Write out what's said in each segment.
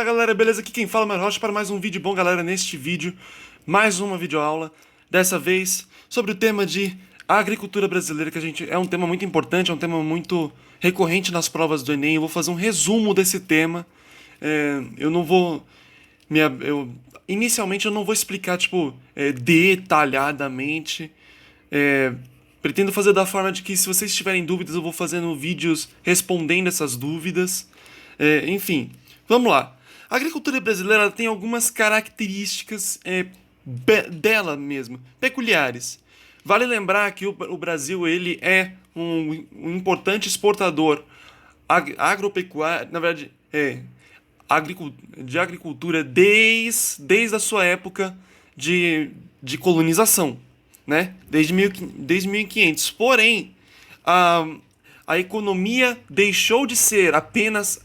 Fala galera, beleza? Aqui quem fala é o Rocha para mais um vídeo bom, galera. Neste vídeo, mais uma videoaula, dessa vez sobre o tema de agricultura brasileira, que é um tema muito importante, é um tema muito recorrente nas provas do Enem. Eu vou fazer um resumo desse tema. Eu não vou inicialmente eu não vou explicar detalhadamente. É, Pretendo fazer da forma de que, se vocês tiverem dúvidas, eu vou fazendo vídeos respondendo essas dúvidas. Enfim, vamos lá. A agricultura brasileira tem algumas características dela mesmo, peculiares. Vale lembrar que o Brasil ele é um importante exportador agropecuário, na verdade, de agricultura desde a sua época de colonização, né? Desde 1500. Porém, a, a economia deixou de ser apenas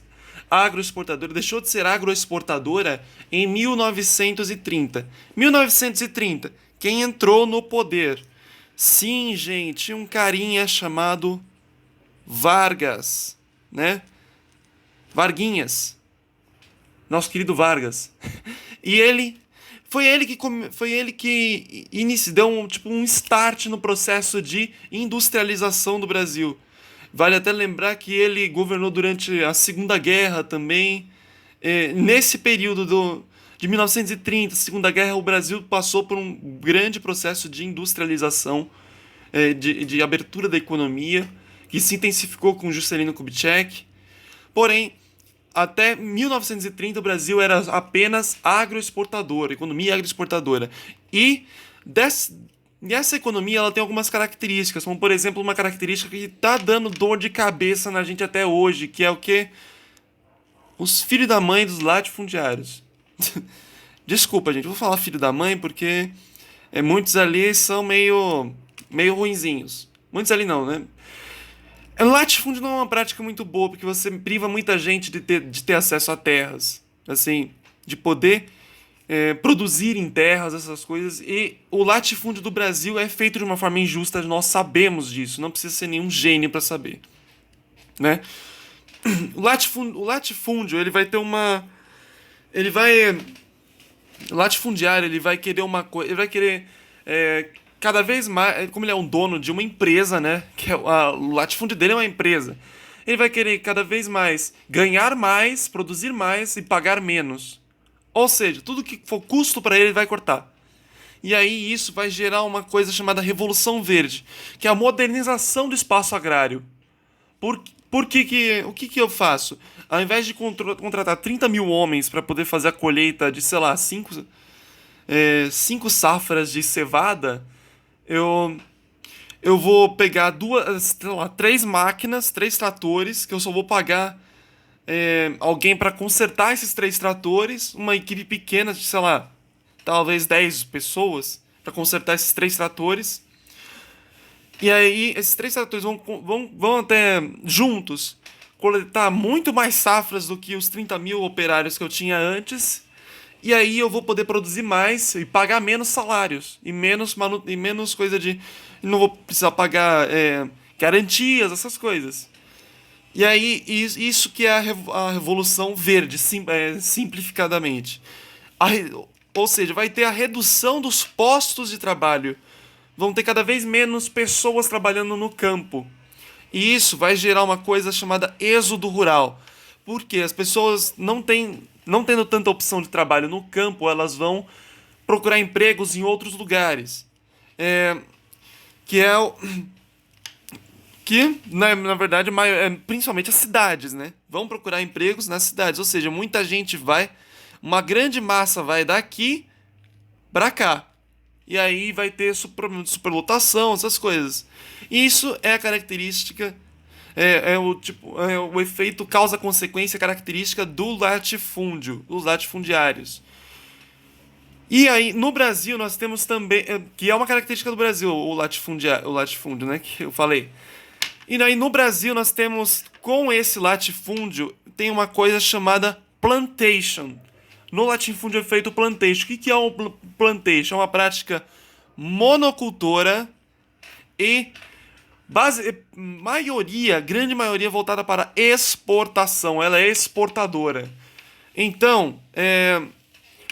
agroexportadora, deixou de ser agroexportadora em 1930. 1930, quem entrou no poder? Sim, gente, um carinha chamado Vargas, né? Varguinhas, nosso querido Vargas. E foi ele que deu um start no processo de industrialização do Brasil. Vale até lembrar que ele governou durante a Segunda Guerra também. Nesse período de 1930, Segunda Guerra, o Brasil passou por um grande processo de industrialização, de abertura da economia, que se intensificou com Juscelino Kubitschek. Porém, até 1930 o Brasil era apenas agroexportador, economia agroexportadora. E essa economia ela tem algumas características, como por exemplo uma característica que está dando dor de cabeça na gente até hoje, que é o quê? Os filhos da mãe dos latifundiários. Desculpa, gente, eu vou falar filho da mãe porque muitos ali são meio ruinzinhos. Muitos ali não, né? Latifúndio não é uma prática muito boa, porque você priva muita gente de ter acesso a terras, assim, de poder produzir em terras, essas coisas. E o latifúndio do Brasil é feito de uma forma injusta, nós sabemos disso, não precisa ser nenhum gênio para saber, né? O latifúndio, ele vai ter uma... Ele vai... O latifundiário, ele vai querer uma coisa... Ele vai querer... cada vez mais, como ele é um dono de uma empresa, né? O latifúndio dele é uma empresa. Ele vai querer cada vez mais ganhar mais, produzir mais e pagar menos. Ou seja, tudo que for custo para ele vai cortar. E aí isso vai gerar uma coisa chamada Revolução Verde, que é a modernização do espaço agrário. O que eu faço? Ao invés de contratar 30 mil homens para poder fazer a colheita de, sei lá, cinco safras de cevada, eu vou pegar três máquinas, três tratores, que eu só vou pagar alguém para consertar esses três tratores, uma equipe pequena de, sei lá, talvez 10 pessoas para consertar esses três tratores. E aí esses três tratores vão até juntos coletar muito mais safras do que os 30 mil operários que eu tinha antes. E aí eu vou poder produzir mais e pagar menos salários. E menos coisa de... Não vou precisar pagar garantias, essas coisas. E aí isso que é a Revolução Verde, simplificadamente. Ou seja, vai ter a redução dos postos de trabalho. Vão ter cada vez menos pessoas trabalhando no campo. E isso vai gerar uma coisa chamada êxodo rural. Porque as pessoas não tendo tanta opção de trabalho no campo, elas vão procurar empregos em outros lugares. Que é o... Que, na verdade, principalmente as cidades, né? Vão procurar empregos nas cidades. Ou seja, muita gente uma grande massa vai daqui pra cá. E aí vai ter problema de superlotação, essas coisas. E isso é a característica... o efeito causa-consequência característica do latifúndio, dos latifundiários. E aí, no Brasil, nós temos também, que é uma característica do Brasil, o latifúndio, né, que eu falei. E aí, no Brasil, nós temos, com esse latifúndio, tem uma coisa chamada plantation. No latifúndio é feito plantation. O que é o plantation? É uma prática monocultora e grande maioria voltada para exportação. Ela é exportadora. Então,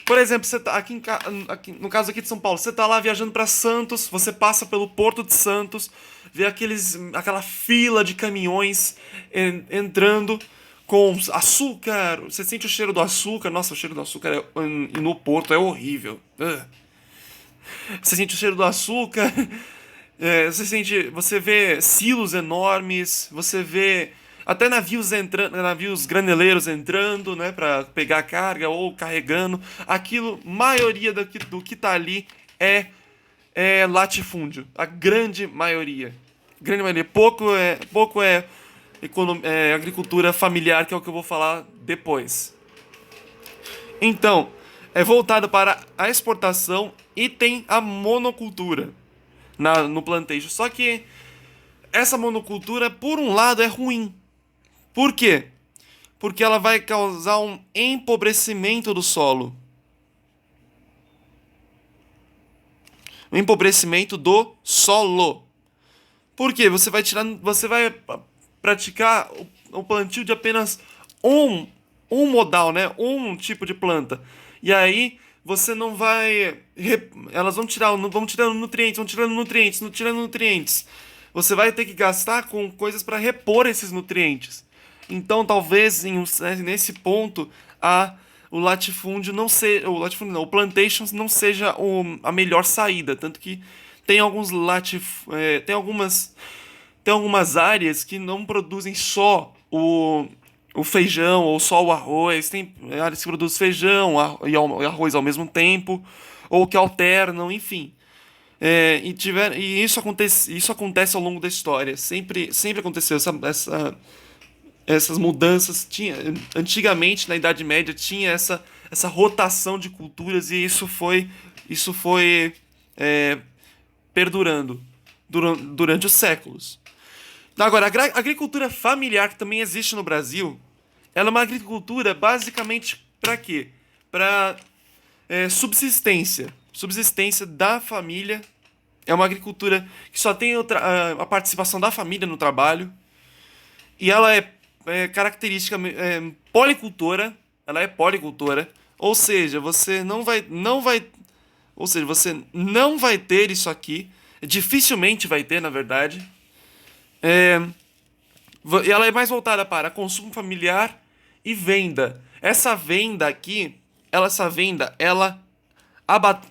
por exemplo, você tá no caso aqui de São Paulo, você tá lá viajando para Santos, você passa pelo Porto de Santos, vê aquela fila de caminhões entrando com açúcar, você sente o cheiro do açúcar, nossa, o cheiro do açúcar no Porto é horrível. Você sente o cheiro do açúcar, você vê silos enormes, você vê até navios entrando, navios graneleiros entrando, né, para pegar carga ou carregando. Aquilo, maioria do que tá ali é latifúndio, a grande maioria. Grande maioria, pouco é agricultura familiar, que é o que eu vou falar depois. Então, é voltado para a exportação e tem a monocultura no plantation. Só que essa monocultura, por um lado, é ruim. Por quê? Porque ela vai causar um empobrecimento do solo. Um empobrecimento do solo. Por quê? Você vai praticar o plantio de apenas um modal, né? Um tipo de planta. E aí você não vai, elas vão tirando nutrientes, vão tirando nutrientes. Você vai ter que gastar com coisas para repor esses nutrientes. Então, talvez nesse ponto o latifúndio não seja, o plantations não seja a melhor saída, tanto que tem tem algumas áreas que não produzem só o feijão ou só o arroz, tem áreas que produzem feijão e arroz ao mesmo tempo, ou que alternam, enfim. E isso acontece ao longo da história. Sempre aconteceu essas mudanças. Antigamente, na Idade Média, tinha essa rotação de culturas e isso foi perdurando durante os séculos. Agora, a agricultura familiar que também existe no Brasil, ela é uma agricultura basicamente para quê? Para subsistência. Subsistência da família. É uma agricultura que só tem a participação da família no trabalho. E ela é característica policultora. Ela é policultora. Ou seja, você não vai ter isso aqui. Dificilmente vai ter, na verdade. E ela é mais voltada para consumo familiar e venda. Essa venda, ela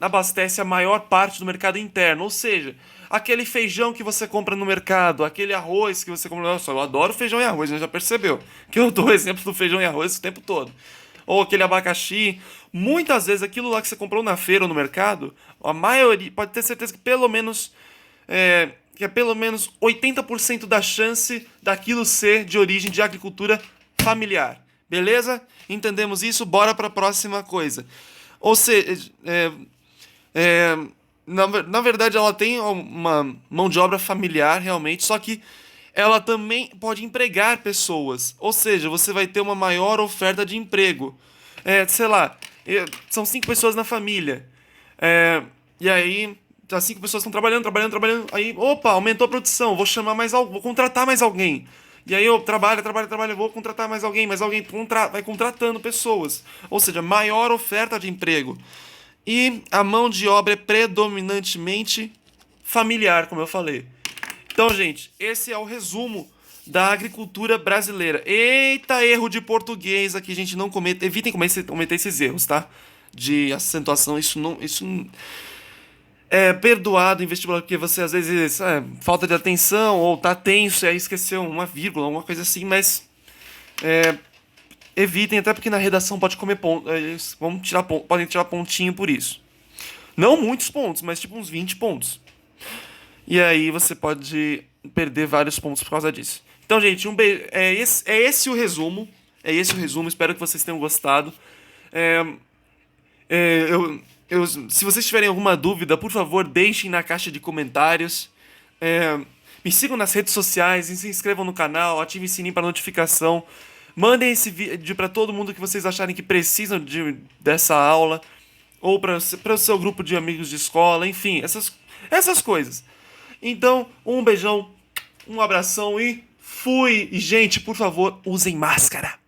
abastece a maior parte do mercado interno. Ou seja, aquele feijão que você compra no mercado, aquele arroz que você compra. Nossa, eu adoro feijão e arroz, né? Já percebeu? Que eu dou exemplo do feijão e arroz o tempo todo. Ou aquele abacaxi. Muitas vezes aquilo lá que você comprou na feira ou no mercado, a maioria, pode ter certeza que pelo menos 80% da chance daquilo ser de origem de agricultura familiar. Beleza? Entendemos isso? Bora para a próxima coisa. Ou seja, na verdade ela tem uma mão de obra familiar realmente, só que ela também pode empregar pessoas. Ou seja, você vai ter uma maior oferta de emprego. Sei lá, são 5 pessoas na família. E aí as 5 pessoas estão trabalhando. Aí, opa, aumentou a produção. Vou contratar mais alguém. E aí eu trabalho, vou contratar mais alguém vai contratando pessoas. Ou seja, maior oferta de emprego. E a mão de obra é predominantemente familiar, como eu falei. Então, gente, esse é o resumo da agricultura brasileira. Eita, erro de português aqui, gente, não cometa. Evitem cometer esses erros, tá? De acentuação, isso é perdoado em vestibular, porque você às vezes falta de atenção ou tá tenso e aí esqueceu uma vírgula, alguma coisa assim, mas evitem, até porque na redação pode comer ponto, eles podem tirar pontinho por isso. Não muitos pontos, mas tipo uns 20 pontos. E aí você pode perder vários pontos por causa disso. Então, gente, é esse o resumo. Espero que vocês tenham gostado. Se vocês tiverem alguma dúvida, por favor, deixem na caixa de comentários. Me sigam nas redes sociais, se inscrevam no canal, ativem o sininho para notificação. Mandem esse vídeo para todo mundo que vocês acharem que precisam dessa aula. Ou para o seu grupo de amigos de escola, enfim, essas coisas. Então, um beijão, um abração e fui! E, gente, por favor, usem máscara.